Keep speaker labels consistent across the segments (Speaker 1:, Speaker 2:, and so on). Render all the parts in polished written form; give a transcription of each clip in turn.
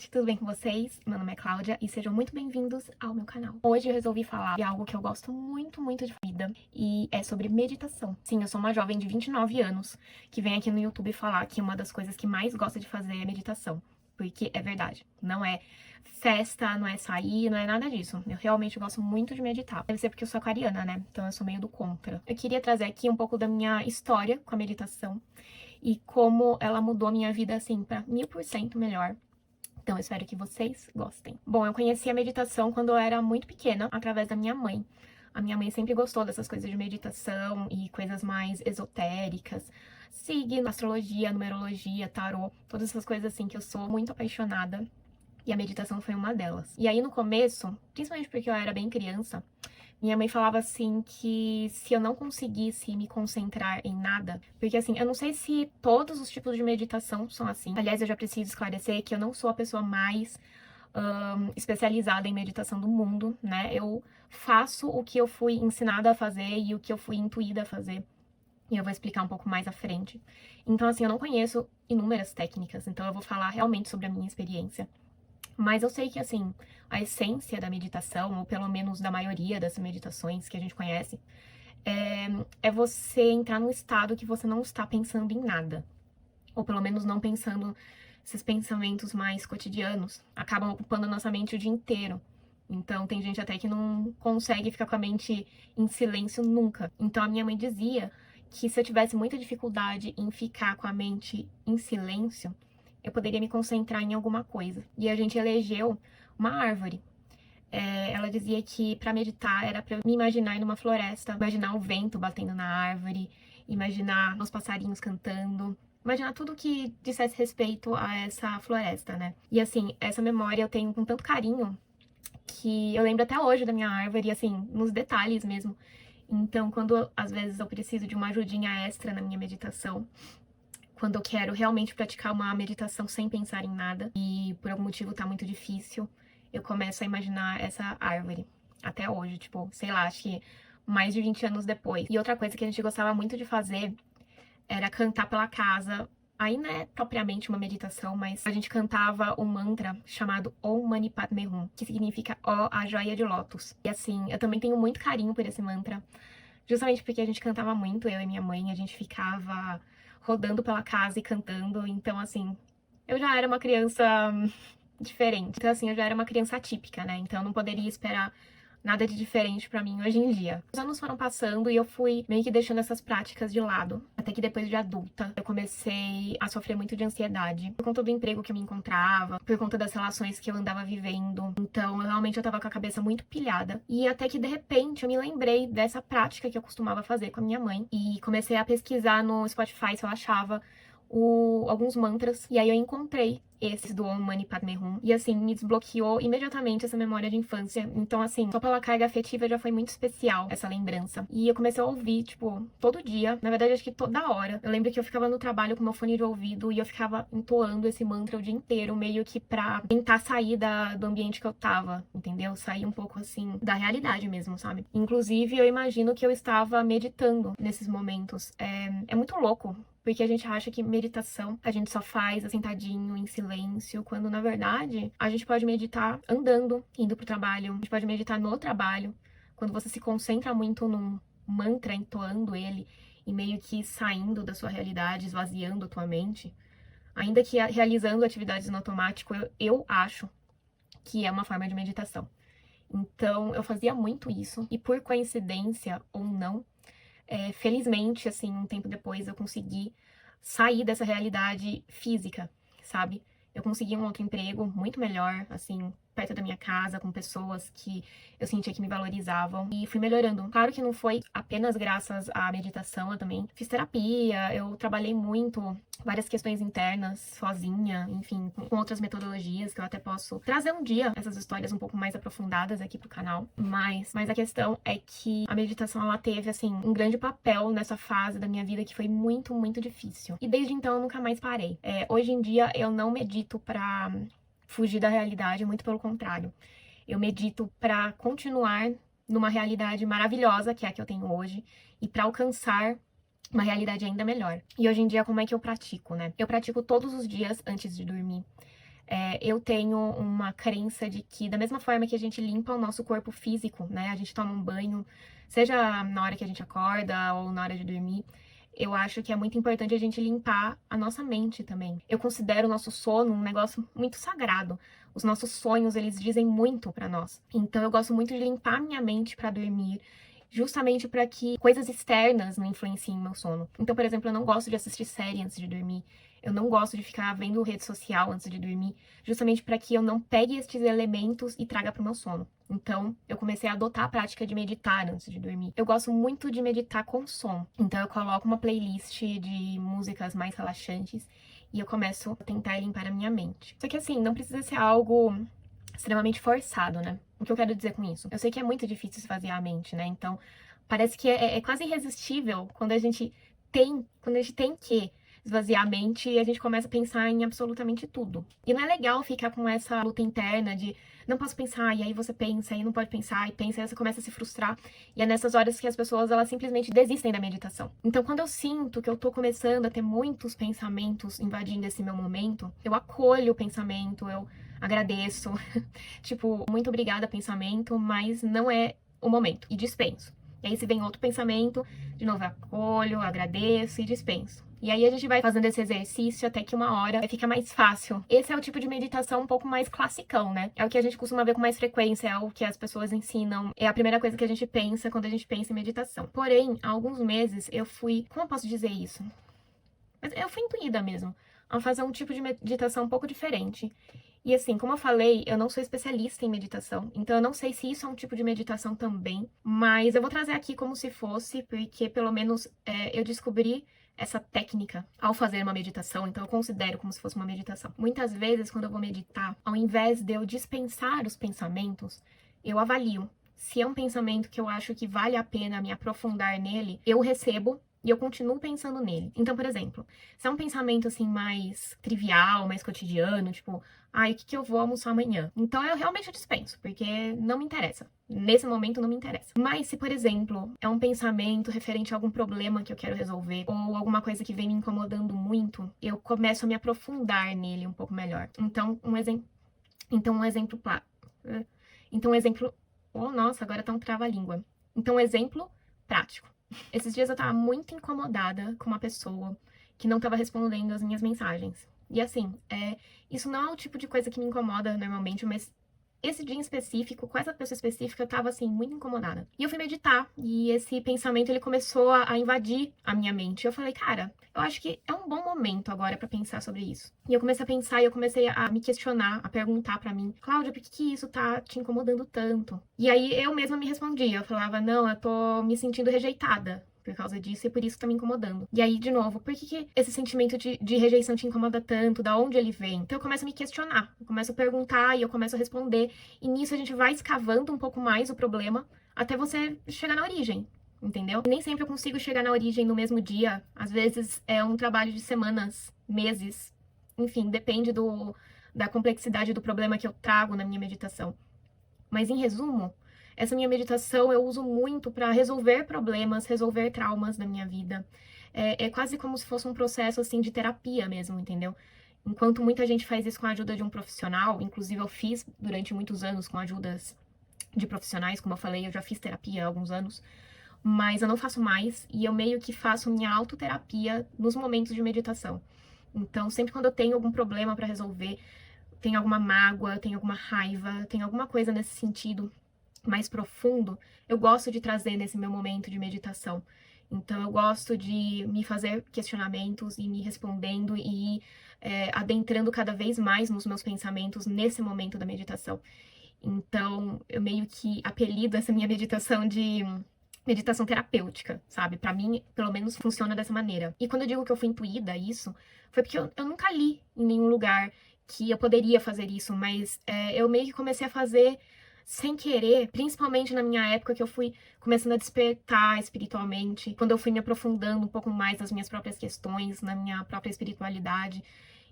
Speaker 1: gente, tudo bem com vocês? Meu nome é Cláudia e sejam muito bem-vindos ao meu canal. Hoje eu resolvi falar de algo que eu gosto muito de vida e é sobre meditação. Sim, eu sou uma jovem de 29 anos que vem aqui no YouTube falar que uma das coisas que mais gosta de fazer é meditação. Porque é verdade, não é festa, não é sair, não é nada disso. Eu realmente gosto muito de meditar. Deve ser porque eu sou aquariana, né? Então eu sou meio do contra. Eu queria trazer aqui um pouco da minha história com a meditação e como ela mudou a minha vida, assim, pra 1000% melhor. Então, eu espero que vocês gostem. Bom, eu conheci a meditação quando eu era muito pequena, através da minha mãe. A minha mãe sempre gostou dessas coisas de meditação e coisas mais esotéricas. Signo, astrologia, numerologia, tarô, todas essas coisas assim que eu sou muito apaixonada. E a meditação foi uma delas. E aí, no começo, principalmente porque eu era bem criança, minha mãe falava assim que se eu não conseguisse me concentrar em nada, porque assim, eu não sei se todos os tipos de meditação são assim. Aliás, eu já preciso esclarecer que eu não sou a pessoa mais especializada em meditação do mundo, né? Eu faço o que eu fui ensinada a fazer e o que eu fui intuída a fazer. E eu vou explicar um pouco mais à frente. Então, assim, eu não conheço inúmeras técnicas, então eu vou falar realmente sobre a minha experiência. Mas eu sei que, assim, a essência da meditação, ou pelo menos da maioria das meditações que a gente conhece, é você entrar num estado que você não está pensando em nada. Ou pelo menos não pensando esses pensamentos mais cotidianos. Acabam ocupando a nossa mente o dia inteiro. Então, tem gente até que não consegue ficar com a mente em silêncio nunca. Então, a minha mãe dizia que se eu tivesse muita dificuldade em ficar com a mente em silêncio, eu poderia me concentrar em alguma coisa. E a gente elegeu uma árvore. Ela dizia que para meditar era para eu me imaginar numa floresta, imaginar o vento batendo na árvore, imaginar os passarinhos cantando, imaginar tudo que dissesse respeito a essa floresta, né? E assim, essa memória eu tenho com tanto carinho que eu lembro até hoje da minha árvore, assim, nos detalhes mesmo. Então, quando às vezes eu preciso de uma ajudinha extra na minha meditação, quando eu quero realmente praticar uma meditação sem pensar em nada e por algum motivo tá muito difícil, eu começo a imaginar essa árvore. Até hoje, tipo, sei lá, acho que mais de 20 anos depois. E outra coisa que a gente gostava muito de fazer era cantar pela casa. Aí não é propriamente uma meditação, mas a gente cantava um mantra chamado Om Mani Padme Hum, que significa Ó, a joia de lótus. E assim, eu também tenho muito carinho por esse mantra, justamente porque a gente cantava muito, eu e minha mãe, a gente ficava rodando pela casa e cantando. Então, assim, eu já era uma criança diferente. Então, assim, eu já era uma criança atípica, né? Então, eu não poderia esperar nada de diferente pra mim hoje em dia. Os anos foram passando e eu fui meio que deixando essas práticas de lado. Até que depois de adulta, eu comecei a sofrer muito de ansiedade. Por conta do emprego que eu me encontrava, por conta das relações que eu andava vivendo. Então, eu tava com a cabeça muito pilhada. E até que, de repente, eu me lembrei dessa prática que eu costumava fazer com a minha mãe. E comecei a pesquisar no Spotify se eu achava alguns mantras, e aí eu encontrei esses do Om Mani Padme Hum, e assim, me desbloqueou imediatamente essa memória de infância. Então, assim, só pela carga afetiva já foi muito especial essa lembrança. E eu comecei a ouvir, tipo, todo dia, na verdade, acho que toda hora. Eu lembro que eu ficava no trabalho com meu fone de ouvido e eu ficava entoando esse mantra o dia inteiro, meio que pra tentar sair do ambiente que eu tava, entendeu? Sair um pouco, assim, da realidade mesmo, sabe? Inclusive, eu imagino que eu estava meditando nesses momentos. É muito louco, porque a gente acha que meditação a gente só faz sentadinho, em silêncio, quando na verdade a gente pode meditar andando, indo pro trabalho, a gente pode meditar no trabalho, quando você se concentra muito num mantra, entoando ele e meio que saindo da sua realidade, esvaziando a tua mente, ainda que realizando atividades no automático, eu acho que é uma forma de meditação. Então eu fazia muito isso e por coincidência ou não, felizmente, assim, um tempo depois eu consegui sair dessa realidade física, sabe? Eu consegui um outro emprego muito melhor, assim, perto da minha casa, com pessoas que eu sentia que me valorizavam e fui melhorando. Claro que não foi apenas graças à meditação, eu também fiz terapia, eu trabalhei muito várias questões internas, sozinha, enfim, com outras metodologias que eu até posso trazer um dia essas histórias um pouco mais aprofundadas aqui pro canal. Mas a questão é que a meditação, ela teve, assim, um grande papel nessa fase da minha vida que foi muito difícil. E desde então eu nunca mais parei. Hoje em dia eu não medito pra fugir da realidade, muito pelo contrário. Eu medito pra continuar numa realidade maravilhosa, que é a que eu tenho hoje, e pra alcançar uma realidade ainda melhor. E hoje em dia, como é que eu pratico, né? Eu pratico todos os dias antes de dormir. Eu tenho uma crença de que, da mesma forma que a gente limpa o nosso corpo físico, né? A gente toma um banho, seja na hora que a gente acorda ou na hora de dormir, eu acho que é muito importante a gente limpar a nossa mente também. Eu considero o nosso sono um negócio muito sagrado. Os nossos sonhos, eles dizem muito pra nós. Então eu gosto muito de limpar minha mente pra dormir, justamente para que coisas externas não influenciem meu sono. Então, por exemplo, eu não gosto de assistir série antes de dormir. Eu não gosto de ficar vendo rede social antes de dormir, justamente para que eu não pegue estes elementos e traga para o meu sono. Então, eu comecei a adotar a prática de meditar antes de dormir. Eu gosto muito de meditar com som. Então, eu coloco uma playlist de músicas mais relaxantes e eu começo a tentar limpar a minha mente. Só que assim, não precisa ser algo extremamente forçado, né? O que eu quero dizer com isso? Eu sei que é muito difícil esvaziar a mente, né? Então, parece que é quase irresistível quando a gente tem que esvaziar a mente e a gente começa a pensar em absolutamente tudo. E não é legal ficar com essa luta interna de não posso pensar, e aí você pensa, e não pode pensar, e pensa, e você começa a se frustrar. E é nessas horas que as pessoas, elas simplesmente desistem da meditação. Então, quando eu sinto que eu tô começando a ter muitos pensamentos invadindo esse meu momento, eu acolho o pensamento, eu agradeço. Tipo, muito obrigada, pensamento, mas não é o momento. E dispenso. E aí, se vem outro pensamento, de novo, eu acolho, agradeço e dispenso. E aí a gente vai fazendo esse exercício até que uma hora fica mais fácil. Esse é o tipo de meditação um pouco mais classicão, né? É o que a gente costuma ver com mais frequência, é o que as pessoas ensinam. É a primeira coisa que a gente pensa quando a gente pensa em meditação. Porém, há alguns meses eu fui... Como eu posso dizer isso? Mas eu fui intuída mesmo a fazer um tipo de meditação um pouco diferente. E assim, como eu falei, eu não sou especialista em meditação, então eu não sei se isso é um tipo de meditação também, mas eu vou trazer aqui como se fosse, porque pelo menos eu descobri essa técnica ao fazer uma meditação, então eu considero como se fosse uma meditação. Muitas vezes, quando eu vou meditar, ao invés de eu dispensar os pensamentos, eu avalio. Se é um pensamento que eu acho que vale a pena me aprofundar nele, eu recebo e eu continuo pensando nele. Então, por exemplo, se é um pensamento assim mais trivial, mais cotidiano, tipo, ai, o que eu vou almoçar amanhã? Então eu realmente dispenso, porque não me interessa. Nesse momento não me interessa. Mas se, por exemplo, é um pensamento referente a algum problema que eu quero resolver, ou alguma coisa que vem me incomodando muito, eu começo a me aprofundar nele um pouco melhor. Então, um exemplo. Então, um exemplo. Então, um exemplo. Oh, nossa, agora tá um trava-língua. Então, um exemplo prático. Esses dias eu tava muito incomodada com uma pessoa que não tava respondendo as minhas mensagens. E assim, isso não é o tipo de coisa que me incomoda normalmente, mas esse dia em específico, com essa pessoa específica, eu tava assim, muito incomodada. E eu fui meditar, e esse pensamento ele começou a invadir a minha mente. Eu falei, cara, eu acho que é um bom momento agora pra pensar sobre isso. E eu comecei a pensar e eu comecei a me questionar, a perguntar pra mim, Cláudia, por que isso tá te incomodando tanto? E aí eu mesma me respondia, eu falava, não, eu tô me sentindo rejeitada por causa disso e por isso tá me incomodando. E aí, de novo, por que esse sentimento de rejeição te incomoda tanto? Da onde ele vem? Então eu começo a me questionar, eu começo a perguntar e eu começo a responder. E nisso a gente vai escavando um pouco mais o problema até você chegar na origem, entendeu? E nem sempre eu consigo chegar na origem no mesmo dia. Às vezes é um trabalho de semanas, meses. Enfim, depende da complexidade do problema que eu trago na minha meditação. Mas em resumo, essa minha meditação eu uso muito para resolver problemas, resolver traumas da minha vida. É quase como se fosse um processo assim de terapia mesmo, entendeu? Enquanto muita gente faz isso com a ajuda de um profissional, inclusive eu fiz durante muitos anos com ajudas de profissionais, como eu falei, eu já fiz terapia há alguns anos, mas eu não faço mais e eu meio que faço minha autoterapia nos momentos de meditação. Então, sempre quando eu tenho algum problema para resolver, tem alguma mágoa, tem alguma raiva, tem alguma coisa nesse sentido mais profundo, eu gosto de trazer nesse meu momento de meditação. Então, eu gosto de me fazer questionamentos e me respondendo e ir adentrando cada vez mais nos meus pensamentos nesse momento da meditação. Então, eu meio que apelido essa minha meditação de meditação terapêutica, sabe? Pra mim, pelo menos, funciona dessa maneira. E quando eu digo que eu fui intuída isso, foi porque eu nunca li em nenhum lugar que eu poderia fazer isso, mas eu meio que comecei a fazer sem querer, principalmente na minha época que eu fui começando a despertar espiritualmente, quando eu fui me aprofundando um pouco mais nas minhas próprias questões, na minha própria espiritualidade.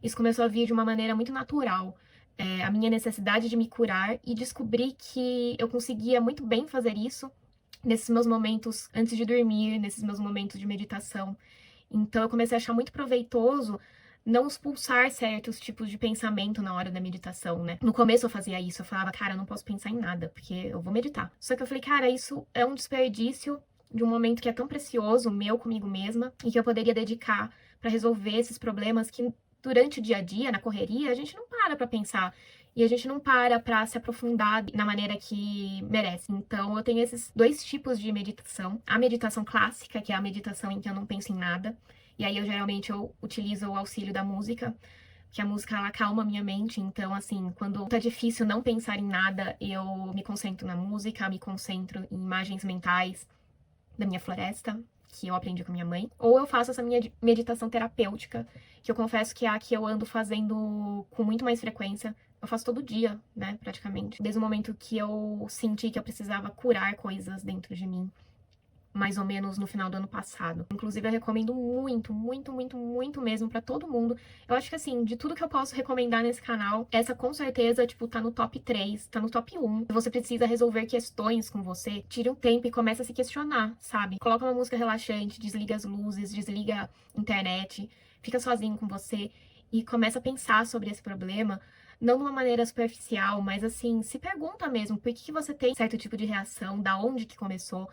Speaker 1: Isso começou a vir de uma maneira muito natural. A minha necessidade de me curar e descobri que eu conseguia muito bem fazer isso nesses meus momentos antes de dormir, nesses meus momentos de meditação. Então eu comecei a achar muito proveitoso não expulsar certos tipos de pensamento na hora da meditação, né? No começo eu fazia isso, eu falava, cara, eu não posso pensar em nada, porque eu vou meditar. Só que eu falei, cara, isso é um desperdício de um momento que é tão precioso, meu comigo mesma, e que eu poderia dedicar pra resolver esses problemas que durante o dia a dia, na correria, a gente não para pra pensar. E a gente não para pra se aprofundar na maneira que merece. Então, eu tenho esses dois tipos de meditação. A meditação clássica, que é a meditação em que eu não penso em nada. E aí, eu utilizo o auxílio da música, que a música, ela acalma a minha mente. Então, assim, quando tá difícil não pensar em nada, eu me concentro na música, me concentro em imagens mentais da minha floresta, que eu aprendi com a minha mãe, ou eu faço essa minha meditação terapêutica, que eu confesso que é a que eu ando fazendo com muito mais frequência. Eu faço todo dia, né, praticamente. Desde o momento que eu senti que eu precisava curar coisas dentro de mim, mais ou menos no final do ano passado. Inclusive, eu recomendo muito, muito, muito, muito mesmo pra todo mundo. Eu acho que, assim, de tudo que eu posso recomendar nesse canal, essa com certeza, tipo, tá no top 3, tá no top 1. Se você precisa resolver questões com você, tire um tempo e comece a se questionar, sabe? Coloca uma música relaxante, desliga as luzes, desliga a internet, fica sozinho com você e começa a pensar sobre esse problema, não de uma maneira superficial, mas assim, se pergunta mesmo por que você tem certo tipo de reação, da onde que começou,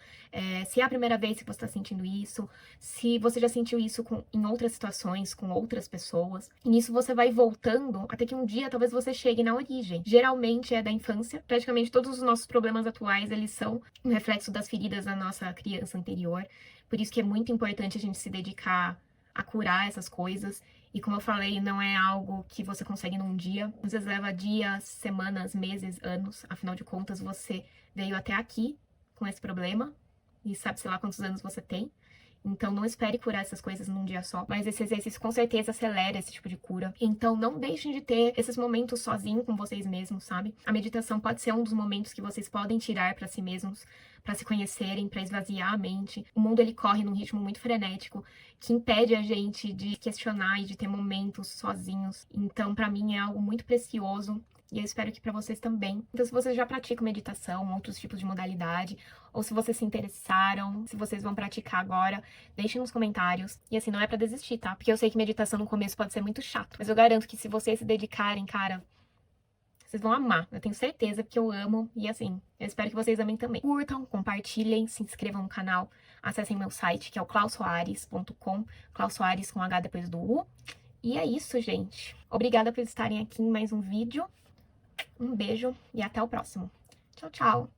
Speaker 1: se é a primeira vez que você está sentindo isso, se você já sentiu isso em outras situações, com outras pessoas. E nisso você vai voltando até que um dia talvez você chegue na origem. Geralmente é da infância. Praticamente todos os nossos problemas atuais, eles são um reflexo das feridas da nossa criança anterior. Por isso que é muito importante a gente se dedicar a curar essas coisas. E como eu falei, não é algo que você consegue num dia. Às vezes leva dias, semanas, meses, anos. Afinal de contas, você veio até aqui com esse problema e sabe-se lá quantos anos você tem. Então não espere curar essas coisas num dia só, mas esse exercício com certeza acelera esse tipo de cura. Então não deixem de ter esses momentos sozinho com vocês mesmos, sabe? A meditação pode ser um dos momentos que vocês podem tirar para si mesmos, para se conhecerem, para esvaziar a mente. O mundo ele corre num ritmo muito frenético que impede a gente de questionar e de ter momentos sozinhos. Então para mim é algo muito precioso. E eu espero que para vocês também. Então, se vocês já praticam meditação, outros tipos de modalidade, ou se vocês se interessaram, se vocês vão praticar agora, deixem nos comentários. E assim, não é pra desistir, tá? Porque eu sei que meditação no começo pode ser muito chato. Mas eu garanto que se vocês se dedicarem, cara, vocês vão amar. Eu tenho certeza, porque eu amo. E assim, eu espero que vocês amem também. Curtam, compartilhem, se inscrevam no canal. Acessem meu site, que é o clausoares.com. Klaus Soares com H depois do U. E é isso, gente. Obrigada por estarem aqui em mais um vídeo. Um beijo e até o próximo. Tchau, tchau!